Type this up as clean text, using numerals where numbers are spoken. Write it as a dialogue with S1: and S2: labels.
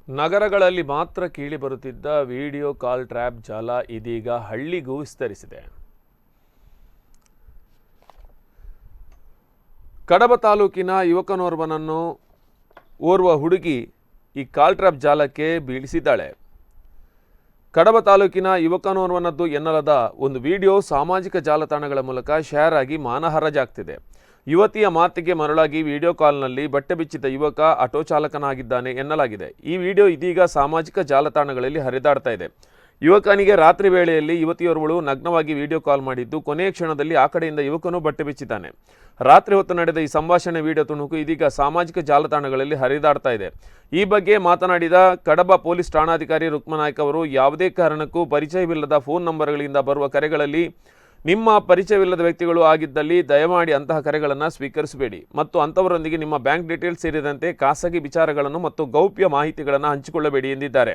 S1: ನಗರಗಳಲ್ಲಿ ಮಾತ್ರ ಕೇಳಿಬರುತ್ತಿದ್ದ video call trap ಜಾಲ ಇದೀಗ ಹಳ್ಳಿಗೂ ವಿಸ್ತರಿಸಿದೆ. ಕಡಬ ತಾಲೂಕಿನ ಯುವಕನೋರ್ವನನ್ನು ಓರ್ವ ಹುಡುಗಿ ಈ ಕಾಲ್ ಟ್ರ್ಯಾಪ್ ಜಾಲಕ್ಕೆ ಬೀಳಿಸಿದ್ದಾಳೆ. ಕಡಬ ತಾಲೂಕಿನ ಯುವಕನೋರ್ವನದ್ದು ಎನ್ನಲಾದ ಒಂದು ವಿಡಿಯೋ ಸಾಮಾಜಿಕ ಜಾಲತಾಣಗಳ ಮೂಲಕ ಶೇರ್ ಆಗಿ ಮಾನಹರಾಜಾಗ್ತಿದೆ. ಯುವತಿಯ ಮಾತಿಗೆ ಮರಳಾಗಿ ವಿಡಿಯೋ ಕಾಲ್ನಲ್ಲಿ ಬಟ್ಟೆ ಬಿಚ್ಚಿದ ಯುವಕ ಆಟೋ ಚಾಲಕನಾಗಿದ್ದಾನೆ ಎನ್ನಲಾಗಿದೆ. ಈ ವಿಡಿಯೋ ಇದೀಗ ಸಾಮಾಜಿಕ ಜಾಲತಾಣಗಳಲ್ಲಿ ಹರಿದಾಡ್ತಾ ಇದೆ. ಯುವಕನಿಗೆ ರಾತ್ರಿ ವೇಳೆಯಲ್ಲಿ ಯುವತಿಯೋರ್ವಳು ನಗ್ನವಾಗಿ ವಿಡಿಯೋ ಕಾಲ್ ಮಾಡಿದ್ದು, ಕೊನೆಯ ಕ್ಷಣದಲ್ಲಿ ಆ ಕಡೆಯಿಂದ ಯುವಕನು ಬಟ್ಟೆ ಬಿಚ್ಚಿದ್ದಾನೆ. ರಾತ್ರಿ ಹೊತ್ತು ನಡೆದ ಈ ಸಂಭಾಷಣೆ ವಿಡಿಯೋ ತುಣುಕು ಇದೀಗ ಸಾಮಾಜಿಕ ಜಾಲತಾಣಗಳಲ್ಲಿ ಹರಿದಾಡ್ತಾ ಇದೆ. ಈ ಬಗ್ಗೆ ಮಾತನಾಡಿದ ಕಡಬ ಪೊಲೀಸ್ ಠಾಣಾಧಿಕಾರಿ ರುಕ್ಮನಾಯ್ಕ ಅವರು, ಯಾವುದೇ ಕಾರಣಕ್ಕೂ ಪರಿಚಯವಿಲ್ಲದ ಫೋನ್ ನಂಬರ್ಗಳಿಂದ ಬರುವ ಕರೆಗಳಲ್ಲಿ ನಿಮ್ಮ ಪರಿಚಯವಿಲ್ಲದ ವ್ಯಕ್ತಿಗಳು ಆಗಿದ್ದಲ್ಲಿ ದಯಮಾಡಿ ಅಂತಹ ಕರೆಗಳನ್ನು ಸ್ವೀಕರಿಸಬೇಡಿ ಮತ್ತು ಅಂಥವರೊಂದಿಗೆ ನಿಮ್ಮ ಬ್ಯಾಂಕ್ ಡೀಟೇಲ್ಸ್ ಸೇರಿದಂತೆ ಖಾಸಗಿ ವಿಚಾರಗಳನ್ನು ಮತ್ತು ಗೌಪ್ಯ ಮಾಹಿತಿಗಳನ್ನು ಹಂಚಿಕೊಳ್ಳಬೇಡಿ ಎಂದಿದ್ದಾರೆ.